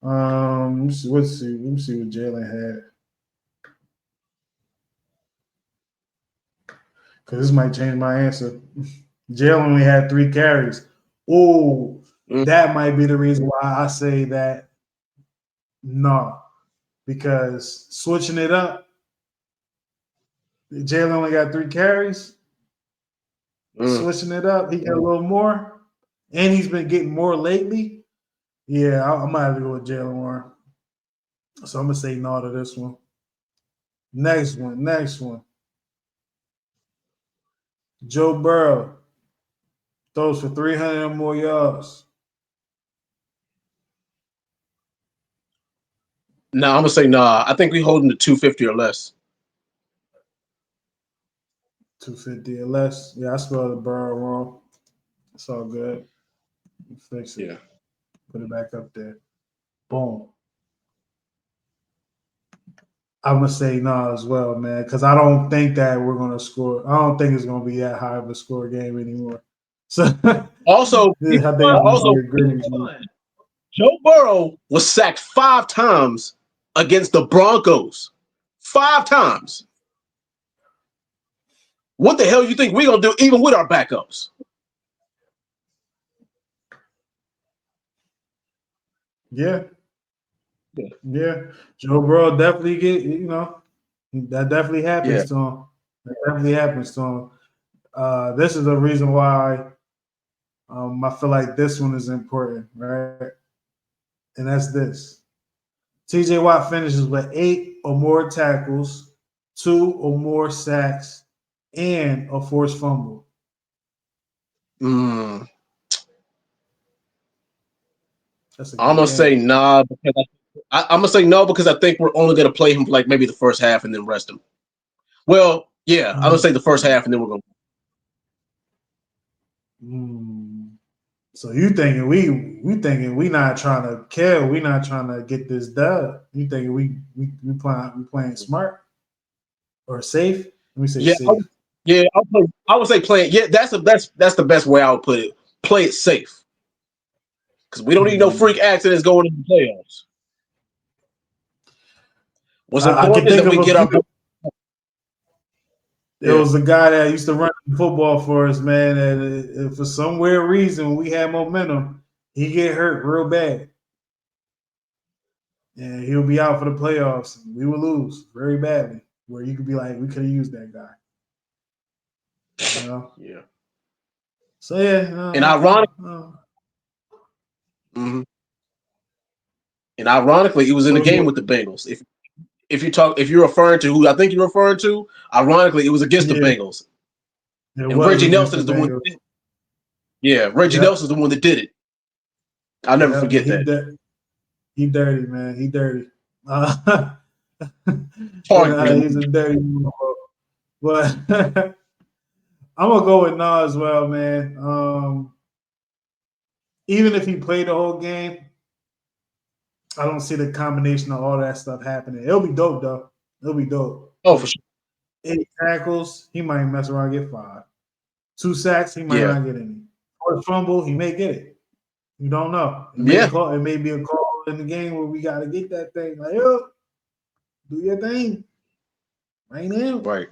Let's see what Jalen had. Because this might change my answer. Jalen only had 3 carries. Oh, that might be the reason why I say that no. Because switching it up, Jalen only got 3 carries. Switching it up, he got a little more. And he's been getting more lately. Yeah, I might have to go with Jalen Warren. So I'm going to say no to this one. Next one. Joe Burrow throws for 300 or more yards. No, I'm going to say nah. I think we hold him to 250 or less. 250 or less. Yeah, I spelled the Burrow wrong. It's all good. Fix it. Yeah. Put it back up there. Boom. I'm going to say no as well, man, because I don't think that we're going to score. I don't think it's going to be that high of a score game anymore. So Also, Joe Burrow was sacked 5 times against the Broncos. 5 times. What the hell you think we're going to do even with our backups? Yeah. Joe Burrow definitely that definitely happens to him. That definitely happens to him. This is the reason why I feel like this one is important, right? And that's this. TJ Watt finishes with 8 or more tackles, 2 or more sacks, and a forced fumble. I'm gonna say nah because I'm gonna say no because I think we're only gonna play him for like maybe the first half and then rest him. Well, yeah, I'm gonna say the first half and then we're gonna. So you thinking we not trying to kill, we not trying to get this dub. You thinking we playing smart or safe? Let me say safe. I would say play it. Yeah, that's the best way I would put it. Play it safe. Because we don't need no freak accidents going into the playoffs. What's important is that we get our. There was a guy that used to run football for us, man, and for some weird reason, when we had momentum, he get hurt real bad. And he'll be out for the playoffs. We will lose very badly, where you could be like, we could have used that guy. You know? Yeah. So, yeah. And ironically, he was in the game with the Bengals. If you're referring to who I think you're referring to, ironically, it was against the Bengals. And Reggie Nelson is the one. Reggie Nelson is the one that did it. I'll never forget that. He dirty, man. He dirty. He's a dirty motherfucker. But I'm gonna go with Nah as well, man. Even if he played the whole game, I don't see the combination of all that stuff happening. It'll be dope, though. It'll be dope. Oh, for sure. 8 tackles, he might mess around and get 5. 2 sacks, he might not get any. Or fumble, he may get it. You don't know. It may be a call in the game where we got to get that thing. Like, yo, do your thing right now. Right.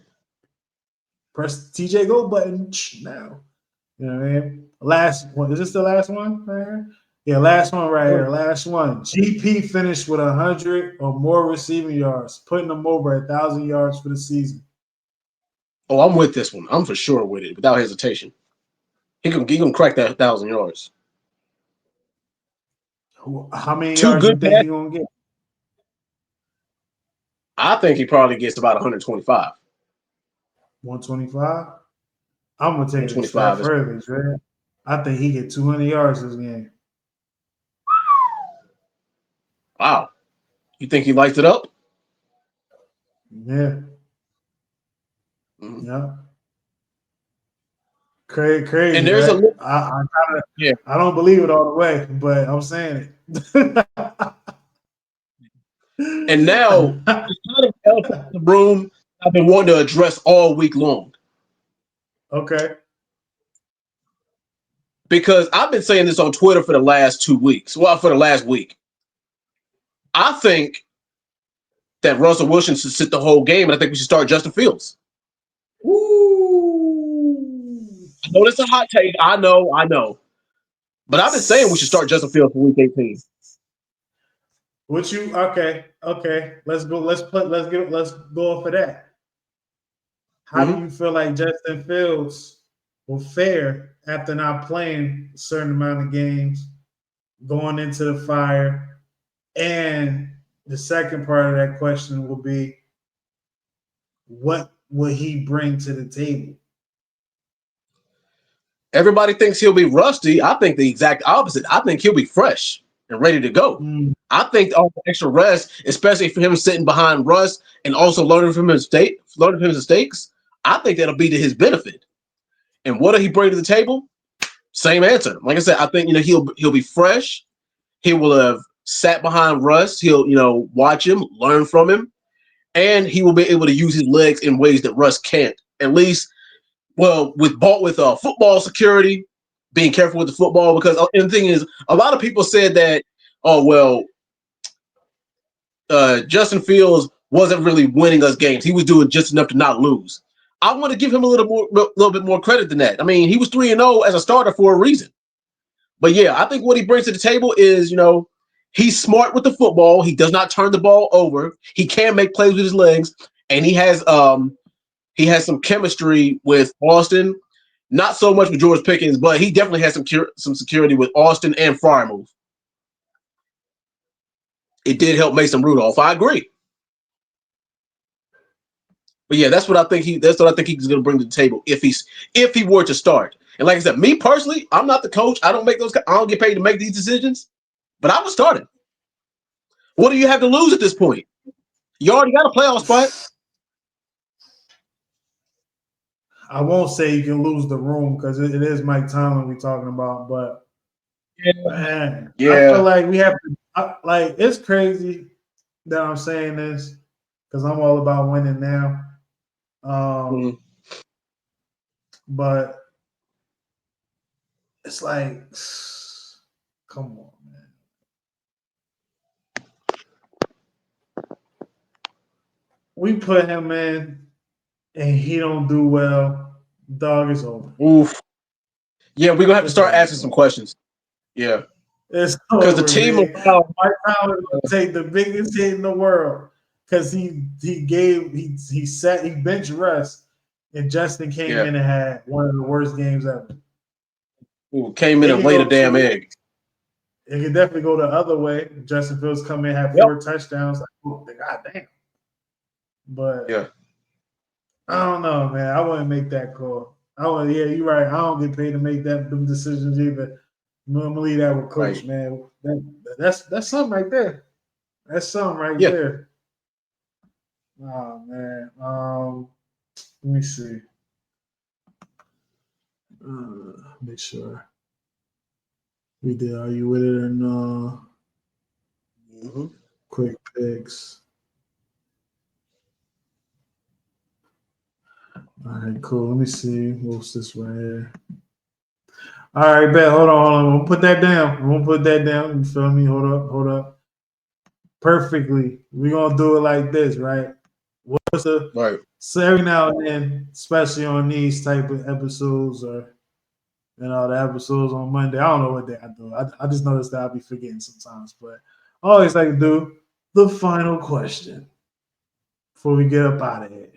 Press the TJ Go button now. You know what I mean? Last one. Is this the last one right here? Yeah, last one right here. Last one. GP finished with 100 or more receiving yards, putting him over 1,000 yards for the season. Oh, I'm with this one. I'm for sure with it, without hesitation. He can crack that 1,000 yards. How many yards do you think he's gonna get? I think he probably gets about 125. 125? I'm gonna take it a step further, Dre. I think he get 200 yards this game. Wow. You think he lights it up? Yeah. Yeah. Crazy. And there's right? I don't believe it all the way, but I'm saying it. And now it's kind of elephant in the room I've been wanting to address all week long. Okay. Because I've been saying this on Twitter for the last 2 weeks. Well, for the last week. I think that Russell Wilson should sit the whole game, and I think we should start Justin Fields. Ooh. I know that's a hot take. I know. But I've been saying we should start Justin Fields for week 18. Okay. Let's go. Let's go for that. How do you feel like Justin Fields will fare after not playing a certain amount of games, going into the fire? And the second part of that question will be, what will he bring to the table? Everybody thinks he'll be rusty. I think the exact opposite. I think he'll be fresh and ready to go. I think all the extra rest, especially for him sitting behind Russ and also learning from his mistakes, I think that'll be to his benefit. And what will he bring to the table? Same answer. Like I said, I think he'll be fresh. He will have sat behind Russ. He'll watch him, learn from him, and he will be able to use his legs in ways that Russ can't. At least, well, with football security, being careful with the football, because and the thing is, a lot of people said that, Justin Fields wasn't really winning us games. He was doing just enough to not lose. I want to give him a little bit more credit than that. I mean, he was 3-0 as a starter for a reason. But yeah, I think what he brings to the table is, he's smart with the football. He does not turn the ball over. He can make plays with his legs, and he has some chemistry with Austin. Not so much with George Pickens, but he definitely has some security with Austin and Freiermuth. It did help Mason Rudolph. I agree. But yeah, that's what I think he's going to bring to the table if he were to start. And like I said, me personally, I'm not the coach. I don't get paid to make these decisions. But I was starting. What do you have to lose at this point? You already got a playoff spot. I won't say you can lose the room because it is Mike Tomlin we're talking about, but man, I feel like we have to. It's crazy that I'm saying this because I'm all about winning now. But it's like, come on, man. We put him in and he don't do well, dog is over. Oof. Yeah, we're gonna have to start asking some questions. Yeah. It's because the team Mike Tomlin will take the biggest hit in the world because he bench Russ and Justin came in and had one of the worst games ever. Ooh, came in and laid a damn egg. It could definitely go the other way. Justin Fields come in, have 4 touchdowns. Like, oh, goddamn. But yeah, I don't know, man. I wouldn't make that call. Yeah, you're right. I don't get paid to make them decisions either. Normally that with coach, man. That's something right there. That's something right there. Oh man. Let me see. Make sure we did. Are you with it or no? Quick picks. All right, cool. Let me see. What's this right here? All right, bet. Hold on. I'm gonna put that down. You feel me? Hold up. Perfectly. We're gonna do it like this, right? What's the right? So every now and then, especially on these type of episodes or the episodes on Monday, I don't know what day I do. I just noticed that I'll be forgetting sometimes, but I always like to do the final question before we get up out of here.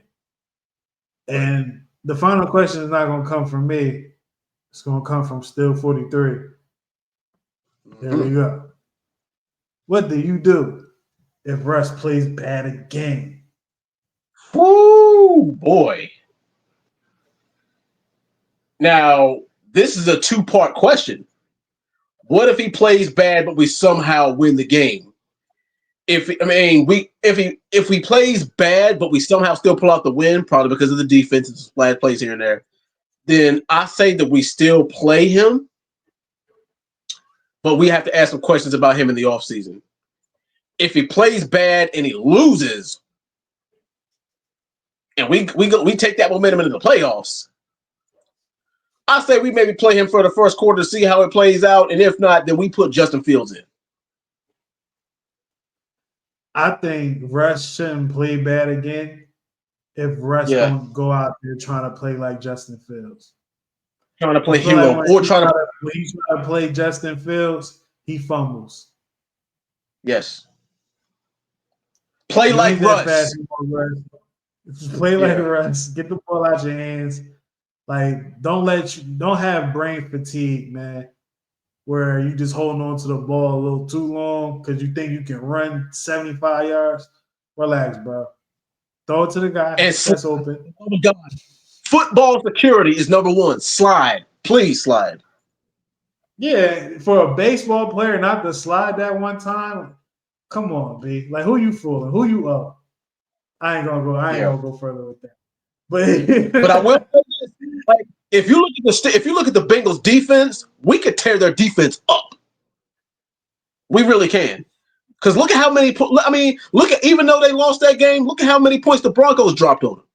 And the final question is not gonna come from me. It's going to come from Still 43. There we go. What do you do if Russ plays bad again? Woo, boy. Now, this is a 2-part question. What if he plays bad, but we somehow win the game? If he plays bad, but we somehow still pull out the win, probably because of the defense and splash plays here and there, then I say that we still play him, but we have to ask some questions about him in the offseason. if he plays bad and he loses, and we take that momentum into the playoffs, I say we maybe play him for the first quarter to see how it plays out, and if not, then we put Justin Fields in. I think Russ shouldn't play bad again if Russ don't go out there trying to play like Justin Fields. Trying to play hero when he's trying to play Justin Fields, he fumbles. Yes. Play like Russ. Play like Russ. Get the ball out your hands. Like, don't have brain fatigue, man, where you just holding on to the ball a little too long because you think you can run 75 yards. Relax, bro. Throw it to the guy that's open. Oh my God. Football security is number one. Slide. Please slide. Yeah, for a baseball player not to slide that one time, come on, B. Like, who you fooling? Who you up? I ain't gonna go further with that. But I will say this: like, if you look at the Bengals defense, we could tear their defense up. We really can. Because look at how many. Even though they lost that game, look at how many points the Broncos dropped on them.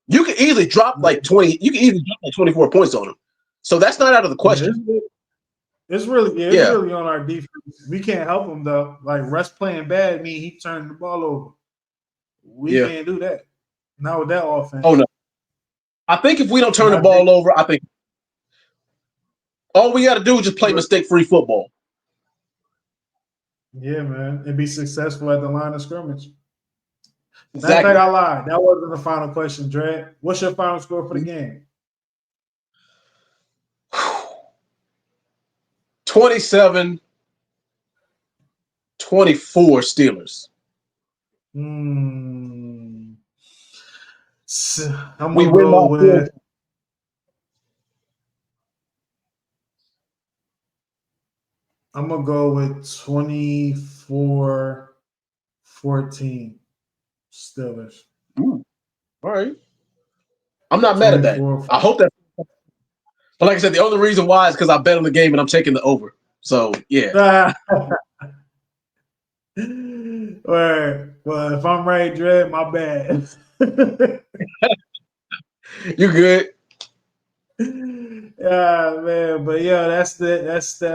You could easily drop like 20. You could easily drop like 24 points on them. So that's not out of the question. It's really on our defense. We can't help them though. Like Russ playing bad mean he turned the ball over. We can't do that. Not with that offense. Oh no. I think if we don't turn the ball over, I think all we got to do is just play mistake-free football. Yeah, man, and be successful at the line of scrimmage. Exactly. I lied. That wasn't the final question, Dre. What's your final score for the game? 27-24 Steelers. I'm We gonna win go with. I'm gonna go with 24-14 Steelers. All right. I'm not mad at that. I hope that. But like I said, the only reason why is because I bet on the game and I'm taking the over. So yeah. All right. Well, if I'm right, Dre, my bad. You good? Yeah, man. But yeah, that's the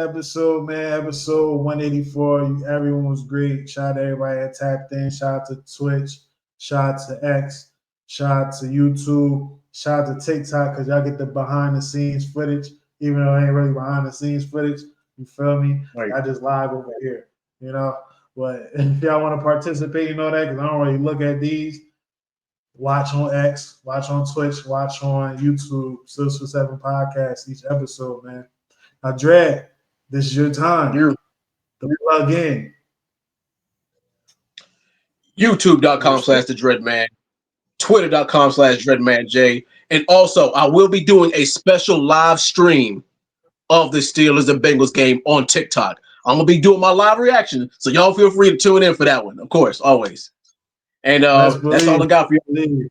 episode, man. Episode 184. Everyone was great. Shout out to everybody that tapped in. Shout out to Twitch. Shout out to X. Shout out to YouTube. Shout out to TikTok because y'all get the behind the scenes footage, even though it ain't really behind the scenes footage. You feel me? Right. I just live over here, you know. But if y'all want to participate in all that, because I don't really look at these, watch on X, watch on Twitch, watch on YouTube, 647 Podcast, each episode, man. Now, Dre, this is your time. To plug in. YouTube.com/TheDreadMan, Twitter.com/DreadManJ. And also, I will be doing a special live stream of the Steelers and Bengals game on TikTok. I'm going to be doing my live reaction, so y'all feel free to tune in for that one, of course, always. And that's all I got for you.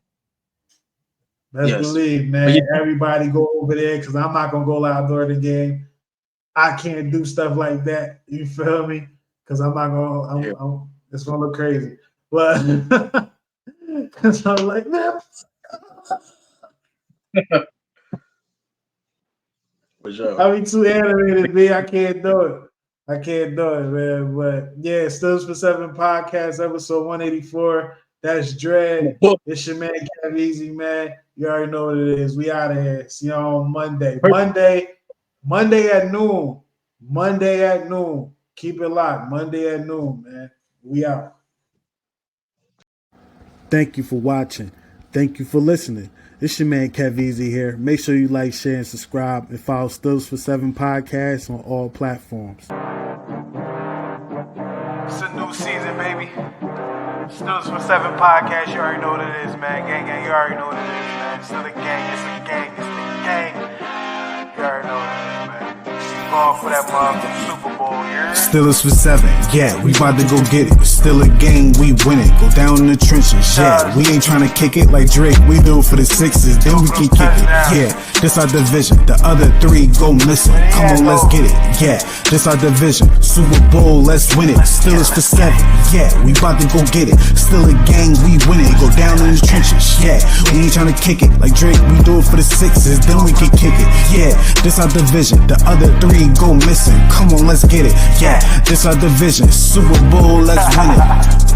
Let's believe, man. Everybody go over there because I'm not going to go live during the game. I can't do stuff like that. You feel me? Because I'm not going to – it's going to look crazy. But because I'm like, man. For sure. I mean, too animated, B. I can't do it. Man. But yeah, Steelers for 7 Podcast, episode 184. That's Dread. It's your man, Kev Easy, man. You already know what it is. We out of here. See you on Monday. Monday at noon. Keep it locked. Monday at noon, man. We out. Thank you for watching. Thank you for listening. It's your man Kev Easy here. Make sure you like, share, and subscribe, and follow Steelers for 7 Podcasts on all platforms. It's a new season, baby. Steelers for 7 Podcast. You already know what it is, man. Gang, you already know what it is, man. It's still a gang. It's a gang. You already know what it is, man. going for that motherfucking Super Bowl, yeah? Steelers for 7, yeah, we about to go get it. Still a game, we win it. Go down in the trenches, yeah. We ain't trying to kick it like Drake, we do it for the Sixers, then we can kick it. Yeah, this our division, the other 3 go missing. Come on, let's get it. Yeah, this our division, Super Bowl, let's win it. Steelers for 7, yeah, we about to go get it. Still a game, we win it. Go down in the trenches, yeah. We ain't trying to kick it like Drake, we do it for the Sixers, then we can kick it. Yeah, this our division, the other 3 go missing. Come on, let's get it. Yeah, this our division, Super Bowl, let's win it.